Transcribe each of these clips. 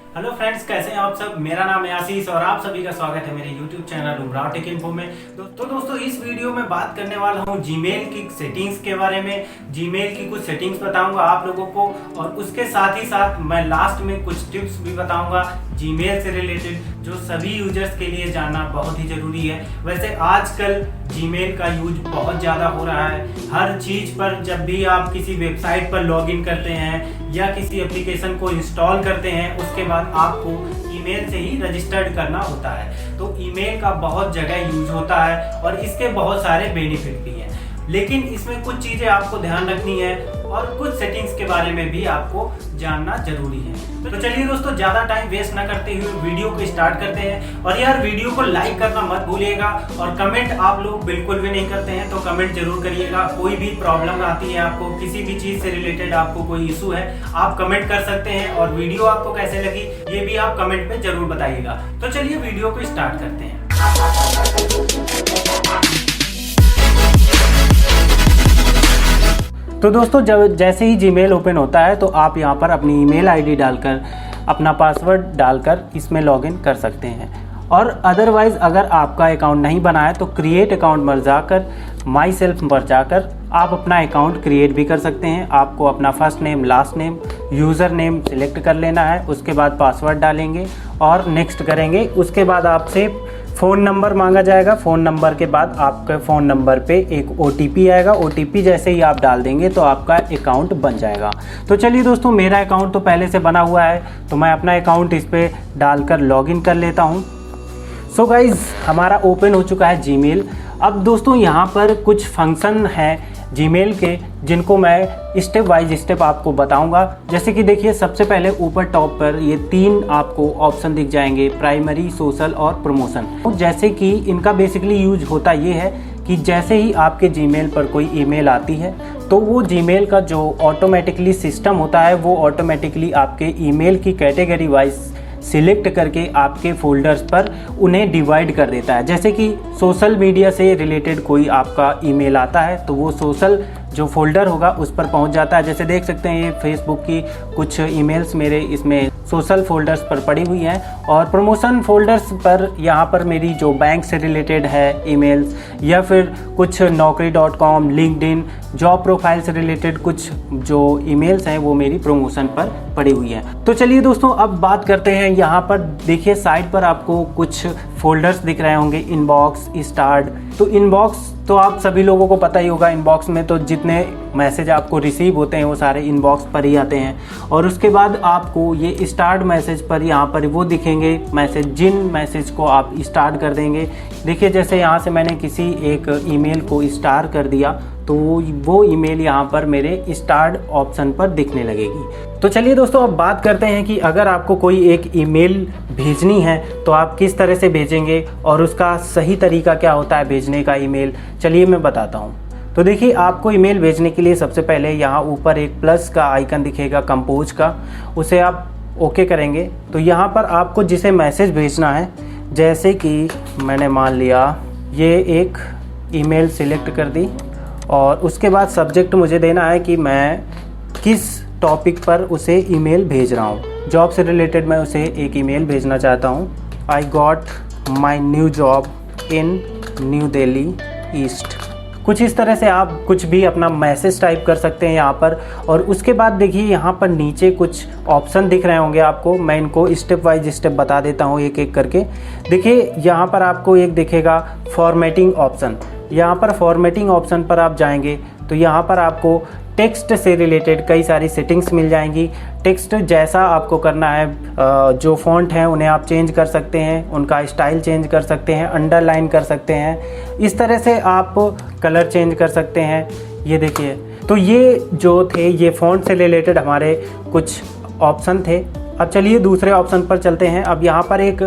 Hello friends, कैसे हैं आप सब। मेरा नाम है आशीष और आप सभी का स्वागत है मेरे YouTube channel Umrao take info में। तो दोस्तों, इस वीडियो में बात करने वाला हूं जीमेल की सेटिंग्स के बारे में। जीमेल की कुछ सेटिंग्स बताऊंगा आप लोगों को और उसके साथ ही साथ मैं लास्ट में कुछ टिप्स भी बताऊंगा जीमेल से रिलेटेड, जो सभी यूजर्स के लिए जानना बहुत ही जरूरी है। वैसे आजकल जीमेल का यूज बहुत ज़्यादा हो रहा है। हर चीज़ पर जब भी आप किसी वेबसाइट पर लॉगिन करते हैं या किसी एप्लीकेशन को इंस्टॉल करते हैं, उसके बाद आपको ईमेल से ही रजिस्टर्ड करना होता है। तो ईमेल का बहुत जगह यूज होता है और इसके बहुत सारे बेनिफिट भी हैं, लेकिन इसमें कुछ चीज़ें आपको ध्यान रखनी है और कुछ सेटिंग्स के बारे में भी आपको जानना जरूरी है। तो चलिए दोस्तों, ज़्यादा टाइम वेस्ट ना करते हुए वीडियो को स्टार्ट करते हैं। और यार, वीडियो को लाइक करना मत भूलिएगा और कमेंट आप लोग बिल्कुल भी नहीं करते हैं तो कमेंट जरूर करिएगा। कोई भी प्रॉब्लम आती है आपको, किसी भी चीज़ से रिलेटेड आपको कोई इशू है, आप कमेंट कर सकते हैं। और वीडियो आपको कैसे लगी ये भी आप कमेंट में जरूर बताइएगा। तो चलिए वीडियो को स्टार्ट करते हैं। तो दोस्तों, जब जैसे ही जीमेल ओपन होता है तो आप यहाँ पर अपनी ईमेल आईडी डालकर अपना पासवर्ड डालकर इसमें लॉगिन कर सकते हैं। और अदरवाइज़ अगर आपका अकाउंट नहीं बना है तो क्रिएट अकाउंट पर जाकर माई सेल्फ पर जाकर आप अपना अकाउंट क्रिएट भी कर सकते हैं। आपको अपना first name, last name, user name select कर लेना है। उसके बाद पासवर्ड डालेंगे और नेक्स्ट करेंगे। उसके बाद आपसे फ़ोन नंबर मांगा जाएगा। फ़ोन नंबर के बाद आपके फ़ोन नंबर पे एक OTP आएगा। OTP जैसे ही आप डाल देंगे तो आपका अकाउंट बन जाएगा। तो चलिए दोस्तों, मेरा अकाउंट तो पहले से बना हुआ है तो मैं अपना अकाउंट इस पर डालकर लॉगिन कर लेता हूँ। सो गाइज़, हमारा ओपन हो चुका है जीमेल। अब दोस्तों, यहाँ पर कुछ फंक्शन हैं जीमेल के जिनको मैं स्टेप बाय स्टेप आपको बताऊंगा। जैसे कि देखिए, सबसे पहले ऊपर टॉप पर ये 3 आपको ऑप्शन दिख जाएंगे, प्राइमरी, सोशल और प्रमोशन। तो जैसे कि इनका बेसिकली यूज होता ये है कि जैसे ही आपके जीमेल पर कोई ईमेल आती है तो वो जीमेल का जो ऑटोमेटिकली सिस्टम होता है वो ऑटोमेटिकली आपके ईमेल की कैटेगरी वाइज सिलेक्ट करके आपके फोल्डर्स पर उन्हें डिवाइड कर देता है। जैसे कि सोशल मीडिया से रिलेटेड कोई आपका ईमेल आता है तो वो सोशल जो फोल्डर होगा उस पर पहुंच जाता है। जैसे देख सकते हैं, ये फेसबुक की कुछ ईमेल्स मेरे इसमें सोशल फोल्डर्स पर पड़ी हुई हैं। और प्रमोशन फोल्डर्स पर यहाँ पर मेरी जो बैंक से रिलेटेड है ईमेल्स या फिर कुछ naukri.com, लिंक्डइन, जॉब प्रोफाइल से रिलेटेड कुछ जो ईमेल्स हैं वो मेरी प्रमोशन पर पड़ी हुई हैं। तो चलिए दोस्तों, अब बात करते हैं। यहाँ पर देखिए, साइड पर आपको कुछ फोल्डर्स दिख रहे होंगे, इनबॉक्स, स्टार्ट। तो इनबॉक्स तो आप सभी लोगों को पता ही होगा। इनबॉक्स में तो जितने मैसेज आपको रिसीव होते हैं वो सारे इनबॉक्स पर ही आते हैं। और उसके बाद आपको ये स्टार्ट मैसेज पर यहाँ पर वो दिखेंगे मैसेज, जिन मैसेज को आप स्टार्ट कर देंगे। देखिए, जैसे यहाँ से मैंने किसी एक ईमेल को स्टार कर दिया तो वो ईमेल यहाँ पर मेरे स्टार्ट ऑप्शन पर दिखने लगेगी। तो चलिए दोस्तों, अब बात करते हैं कि अगर आपको कोई एक ईमेल भेजनी है तो आप किस तरह से भेजेंगे और उसका सही तरीका क्या होता है भेजने का ईमेल। चलिए मैं बताता हूँ। तो देखिए, आपको ईमेल भेजने के लिए सबसे पहले यहाँ ऊपर एक प्लस का आइकन दिखेगा कंपोज का, उसे आप ओके करेंगे तो यहाँ पर आपको जिसे मैसेज भेजना है, जैसे कि मैंने मान लिया ये एक ईमेल सिलेक्ट कर दी और उसके बाद सब्जेक्ट मुझे देना है कि मैं किस टॉपिक पर उसे ईमेल भेज रहा हूँ। जॉब से रिलेटेड मैं उसे एक ईमेल भेजना चाहता हूँ। I got my new job in new Delhi east. कुछ इस तरह से आप कुछ भी अपना मैसेज टाइप कर सकते हैं यहाँ पर। और उसके बाद देखिए, यहाँ पर नीचे कुछ ऑप्शन दिख रहे होंगे आपको। मैं इनको स्टेप बाय स्टेप बता देता हूँ एक एक करके। देखिए, यहाँ पर आपको एक दिखेगा फॉर्मेटिंग ऑप्शन। यहाँ पर फॉर्मेटिंग ऑप्शन पर आप जाएंगे तो यहाँ पर आपको टेक्स्ट से रिलेटेड कई सारी सेटिंग्स मिल जाएंगी। टेक्स्ट जैसा आपको करना है, जो फ़ॉन्ट हैं उन्हें आप चेंज कर सकते हैं, उनका स्टाइल चेंज कर सकते हैं, अंडरलाइन कर सकते हैं। इस तरह से आप कलर चेंज कर सकते हैं। ये देखिए, तो ये जो थे ये फ़ॉन्ट से रिलेटेड हमारे कुछ ऑप्शन थे। अब चलिए दूसरे ऑप्शन पर चलते हैं। अब यहाँ पर एक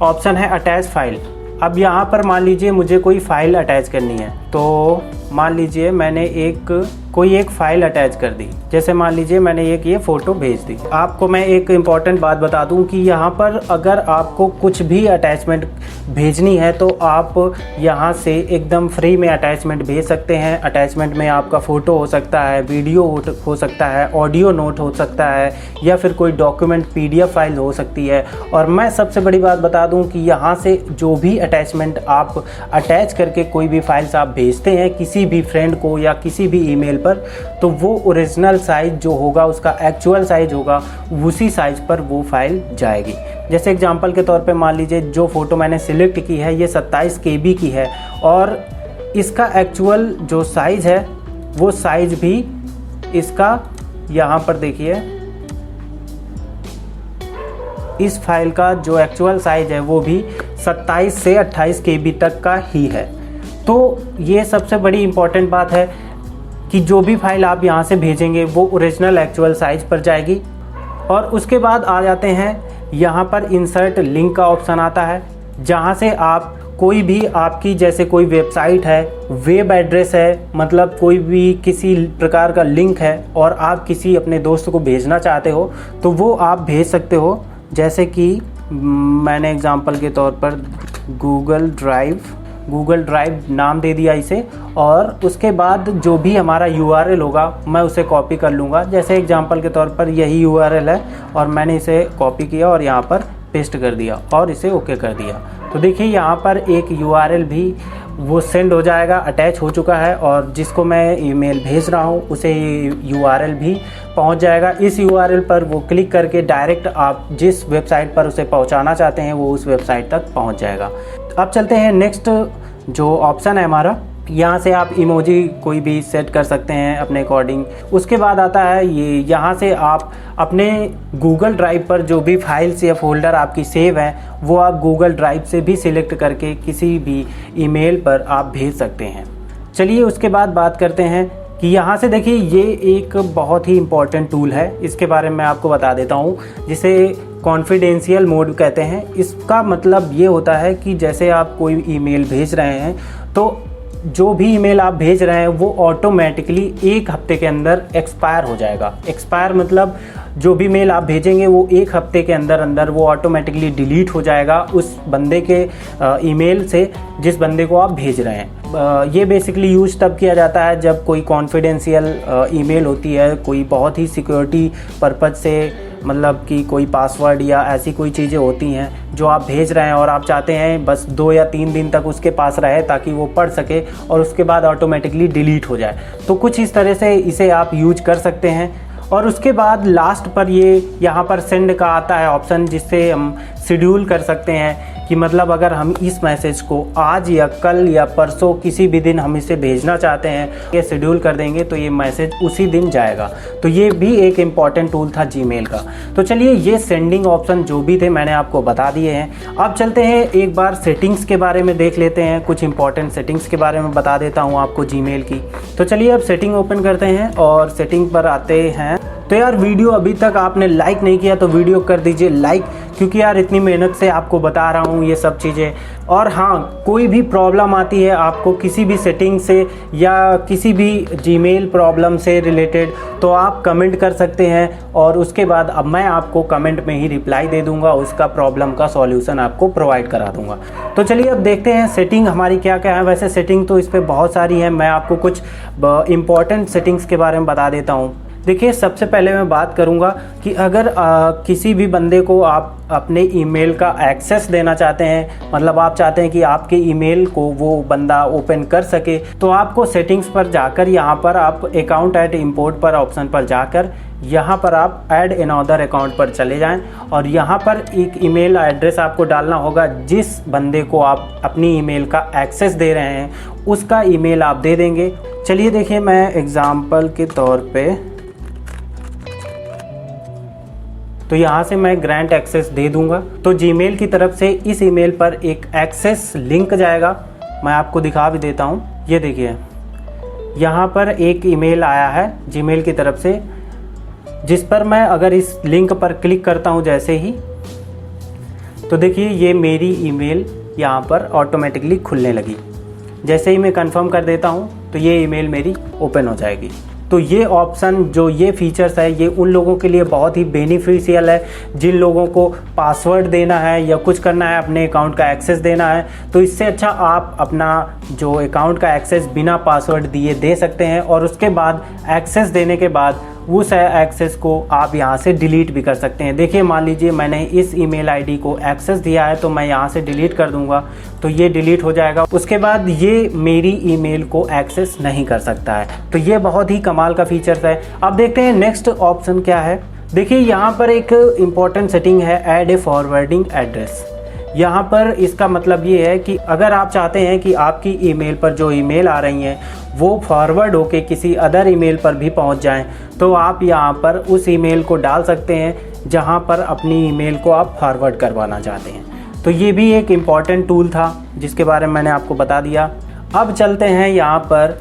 ऑप्शन है अटैच फाइल। अब यहाँ पर मान लीजिए मुझे कोई फ़ाइल अटैच करनी है, तो मान लीजिए मैंने एक कोई एक फाइल अटैच कर दी। जैसे मान लीजिए मैंने एक ये फ़ोटो भेज दी। आपको मैं एक इम्पॉर्टेंट बात बता दूं कि यहाँ पर अगर आपको कुछ भी अटैचमेंट भेजनी है तो आप यहाँ से एकदम फ्री में अटैचमेंट भेज सकते हैं। अटैचमेंट में आपका फ़ोटो हो सकता है, वीडियो हो सकता है, ऑडियो नोट हो सकता है, या फिर कोई डॉक्यूमेंट PDF फाइल हो सकती है। और मैं सबसे बड़ी बात बता दूं कि यहाँ से जो भी अटैचमेंट आप अटैच करके कोई भी फाइल्स आप भेजते हैं किसी भी फ्रेंड को या किसी भी ईमेल पर, तो वो ओरिजिनल साइज़ जो होगा, उसका एक्चुअल साइज़ होगा, उसी साइज़ पर वो फाइल जाएगी। जैसे एग्जांपल के तौर पे मान लीजिए जो फ़ोटो मैंने सिलेक्ट की है ये 27 KB की है और इसका एक्चुअल जो साइज़ है वो साइज़ भी इसका, यहाँ पर देखिए, इस फाइल का जो एक्चुअल साइज़ है वो भी 27 से 28 KB तक का ही है। तो ये सबसे बड़ी इम्पॉर्टेंट बात है कि जो भी फाइल आप यहाँ से भेजेंगे वो ओरिजिनल एक्चुअल साइज़ पर जाएगी। और उसके बाद आ जाते हैं यहाँ पर इंसर्ट लिंक का ऑप्शन आता है, जहाँ से आप कोई भी आपकी जैसे कोई वेबसाइट है, वेब एड्रेस है, मतलब कोई भी किसी प्रकार का लिंक है और आप किसी अपने दोस्त को भेजना चाहते हो तो वो आप भेज सकते हो। जैसे कि मैंने एग्जांपल के तौर पर गूगल ड्राइव नाम दे दिया इसे, और उसके बाद जो भी हमारा URL होगा मैं उसे कॉपी कर लूँगा। जैसे एग्जांपल के तौर पर यही URL है और मैंने इसे कॉपी किया और यहाँ पर पेस्ट कर दिया और इसे ओके कर दिया। तो देखिए यहाँ पर एक URL भी वो सेंड हो जाएगा, अटैच हो चुका है, और जिसको मैं ईमेल भेज रहा हूँ उसे URL भी पहुँच जाएगा। इस URL पर वो क्लिक करके डायरेक्ट आप जिस वेबसाइट पर उसे पहुँचाना चाहते हैं वो उस वेबसाइट तक पहुँच जाएगा। अब चलते हैं नेक्स्ट जो ऑप्शन है हमारा, यहाँ से आप इमोजी कोई भी सेट कर सकते हैं अपने अकॉर्डिंग। उसके बाद आता है ये, यहाँ से आप अपने गूगल ड्राइव पर जो भी फाइल्स या फोल्डर आपकी सेव है वो आप गूगल ड्राइव से भी सिलेक्ट करके किसी भी ईमेल पर आप भेज सकते हैं। चलिए उसके बाद बात करते हैं कि यहाँ से देखिए ये एक बहुत ही इम्पॉर्टेंट टूल है, इसके बारे में मैं आपको बता देता हूँ, जिसे कॉन्फिडेंशियल मोड कहते हैं। इसका मतलब ये होता है कि जैसे आप कोई ईमेल भेज रहे हैं तो जो भी ईमेल आप भेज रहे हैं वो ऑटोमेटिकली 1 हफ्ते के अंदर एक्सपायर हो जाएगा। एक्सपायर मतलब जो भी मेल आप भेजेंगे वो 1 हफ्ते के अंदर अंदर वो ऑटोमेटिकली डिलीट हो जाएगा उस बंदे के ईमेल से जिस बंदे को आप भेज रहे हैं। ये बेसिकली यूज तब किया जाता है जब कोई कॉन्फिडेंशियल ईमेल होती है, कोई बहुत ही सिक्योरिटी पर्पज़ से, मतलब कि कोई पासवर्ड या ऐसी कोई चीज़ें होती हैं जो आप भेज रहे हैं और आप चाहते हैं बस 2 या 3 दिन तक उसके पास रहे ताकि वो पढ़ सके और उसके बाद ऑटोमेटिकली डिलीट हो जाए। तो कुछ इस तरह से इसे आप यूज कर सकते हैं। और उसके बाद लास्ट पर ये यहाँ पर सेंड का आता है ऑप्शन, जिससे हम शेड्यूल कर सकते हैं कि मतलब अगर हम इस मैसेज को आज या कल या परसों किसी भी दिन हम इसे भेजना चाहते हैं, ये शेड्यूल कर देंगे तो ये मैसेज उसी दिन जाएगा। तो ये भी एक इम्पॉर्टेंट टूल था जीमेल का। तो चलिए ये सेंडिंग ऑप्शन जो भी थे मैंने आपको बता दिए हैं। अब चलते हैं एक बार सेटिंग्स के बारे में देख लेते हैं, कुछ इंपॉर्टेंट सेटिंग्स के बारे में बता देता हूँ आपको जीमेल की। तो चलिए अब सेटिंग ओपन करते हैं और सेटिंग पर आते हैं। तो यार वीडियो अभी तक आपने लाइक नहीं किया तो वीडियो कर दीजिए लाइक, क्योंकि यार इतनी मेहनत से आपको बता रहा हूँ ये सब चीज़ें। और हाँ, कोई भी प्रॉब्लम आती है आपको किसी भी सेटिंग से या किसी भी जीमेल प्रॉब्लम से रिलेटेड, तो आप कमेंट कर सकते हैं और उसके बाद अब मैं आपको कमेंट में ही रिप्लाई दे दूंगा, उसका प्रॉब्लम का सॉल्यूशन आपको प्रोवाइड करा दूंगा। तो चलिए अब देखते हैं सेटिंग हमारी क्या क्या है। वैसे सेटिंग तो इस पर बहुत सारी है, मैं आपको कुछ इंपॉर्टेंट सेटिंग्स के बारे में बता देता हूँ। देखिए सबसे पहले मैं बात करूंगा कि अगर किसी भी बंदे को आप अपने ईमेल का एक्सेस देना चाहते हैं, मतलब आप चाहते हैं कि आपके ईमेल को वो बंदा ओपन कर सके, तो आपको सेटिंग्स पर जाकर यहाँ पर आप अकाउंट एट इंपोर्ट पर ऑप्शन पर जाकर यहाँ पर आप ऐड अनदर अकाउंट पर चले जाएं और यहाँ पर एक ईमेल एड्रेस आपको डालना होगा। जिस बंदे को आप अपनी ईमेल का एक्सेस दे रहे हैं उसका ईमेल आप दे देंगे। चलिए देखिए मैं एग्जाम्पल के तौर पे तो यहाँ से मैं ग्रांट एक्सेस दे दूंगा। तो जीमेल की तरफ से इस ईमेल पर एक एक्सेस लिंक जाएगा, मैं आपको दिखा भी देता हूँ। ये देखिए यहाँ पर एक ईमेल आया है जीमेल की तरफ से, जिस पर मैं अगर इस लिंक पर क्लिक करता हूँ जैसे ही, तो देखिए ये मेरी ईमेल यहाँ पर ऑटोमेटिकली खुलने लगी। जैसे ही मैं कंफर्म कर देता हूँ तो ये ईमेल मेरी ओपन हो जाएगी। तो ये ऑप्शन जो ये फीचर्स है ये उन लोगों के लिए बहुत ही बेनिफिशियल है जिन लोगों को पासवर्ड देना है या कुछ करना है, अपने अकाउंट का एक्सेस देना है। तो इससे अच्छा आप अपना जो अकाउंट का एक्सेस बिना पासवर्ड दिए दे सकते हैं और उसके बाद एक्सेस देने के बाद उस एक्सेस को आप यहाँ से डिलीट भी कर सकते हैं। देखिए मान लीजिए मैंने इस ईमेल आईडी को एक्सेस दिया है तो मैं यहाँ से डिलीट कर दूंगा तो ये डिलीट हो जाएगा। उसके बाद ये मेरी ईमेल को एक्सेस नहीं कर सकता है। तो ये बहुत ही कमाल का फीचर्स है। अब देखते हैं नेक्स्ट ऑप्शन क्या है। देखिए यहाँ पर एक इम्पॉर्टेंट सेटिंग है, ऐड ए फॉरवर्डिंग एड्रेस। यहाँ पर इसका मतलब ये है कि अगर आप चाहते हैं कि आपकी ईमेल पर जो ईमेल आ रही हैं वो फॉरवर्ड होके किसी अदर ईमेल पर भी पहुँच जाएं, तो आप यहाँ पर उस ईमेल को डाल सकते हैं जहाँ पर अपनी ईमेल को आप फॉरवर्ड करवाना चाहते हैं। तो ये भी एक इम्पॉर्टेंट टूल था जिसके बारे में मैंने आपको बता दिया। अब चलते हैं यहाँ पर,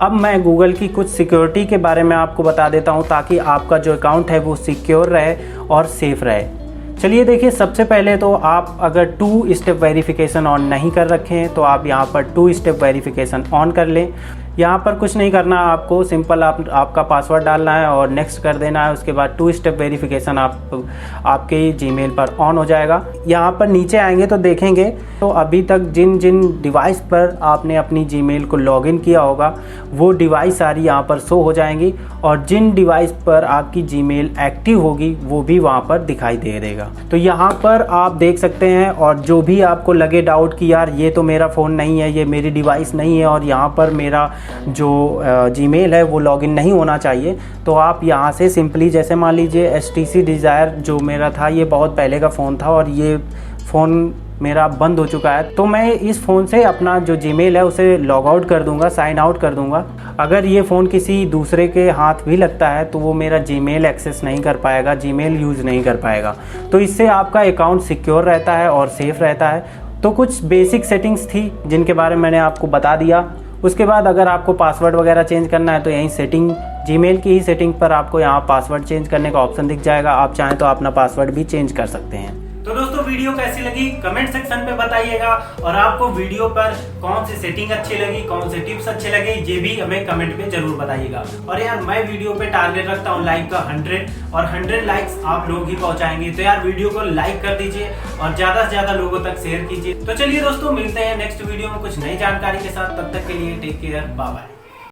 अब मैं गूगल की कुछ सिक्योरिटी के बारे में आपको बता देता हूँ ताकि आपका जो अकाउंट है वो सिक्योर रहे और सेफ़ रहे। चलिए देखिए, सबसे पहले तो आप अगर 2 स्टेप वेरिफिकेशन ऑन नहीं कर रखे हैं तो आप यहाँ पर 2 स्टेप वेरिफिकेशन ऑन कर लें। यहाँ पर कुछ नहीं करना, आपको सिंपल आपका पासवर्ड डालना है और नेक्स्ट कर देना है। उसके बाद 2 स्टेप वेरिफिकेशन आपके जीमेल पर ऑन हो जाएगा। यहाँ पर नीचे आएंगे तो देखेंगे तो अभी तक जिन जिन डिवाइस पर आपने अपनी जीमेल को लॉगिन किया होगा वो डिवाइस सारी यहाँ पर शो हो जाएंगी और जिन डिवाइस पर आपकी जीमेल एक्टिव होगी वो भी वहाँ पर दिखाई दे देगा। तो यहाँ पर आप देख सकते हैं और जो भी आपको लगे डाउट कि यार ये तो मेरा फ़ोन नहीं है, ये मेरी डिवाइस नहीं है और यहाँ पर मेरा जो जीमेल है वो लॉगिन नहीं होना चाहिए, तो आप यहाँ से सिंपली, जैसे मान लीजिए HTC डिज़ायर जो मेरा था ये बहुत पहले का फ़ोन था और ये फ़ोन मेरा बंद हो चुका है, तो मैं इस फ़ोन से अपना जो जीमेल है उसे लॉग आउट कर दूंगा, साइन आउट कर दूंगा। अगर ये फ़ोन किसी दूसरे के हाथ भी लगता है तो वो मेरा जीमेल एक्सेस नहीं कर पाएगा, जीमेल यूज़ नहीं कर पाएगा। तो इससे आपका अकाउंट सिक्योर रहता है और सेफ़ रहता है। तो कुछ बेसिक सेटिंग्स थी जिनके बारे में मैंने आपको बता दिया। उसके बाद अगर आपको पासवर्ड वगैरह चेंज करना है तो यहीं सेटिंग, जीमेल की ही सेटिंग पर आपको यहाँ पासवर्ड चेंज करने का ऑप्शन दिख जाएगा। आप चाहें तो अपना पासवर्ड भी चेंज कर सकते हैं। तो दोस्तों वीडियो कैसी लगी कमेंट सेक्शन पे बताइएगा और आपको वीडियो पर कौन सी सेटिंग अच्छी लगी, कौन से टिप्स अच्छे लगे, ये भी हमें कमेंट पे जरूर बताइएगा। और यार मैं वीडियो पे टारगेट रखता हूँ लाइक का 100 और 100 लाइक्स आप लोग ही पहुंचाएंगे। तो यार वीडियो को लाइक कर दीजिए और ज्यादा से ज्यादा लोगों तक शेयर कीजिए। तो चलिए दोस्तों, मिलते हैं नेक्स्ट वीडियो में कुछ नई जानकारी के साथ। तब तक के लिए टेक केयर, बाय बाय।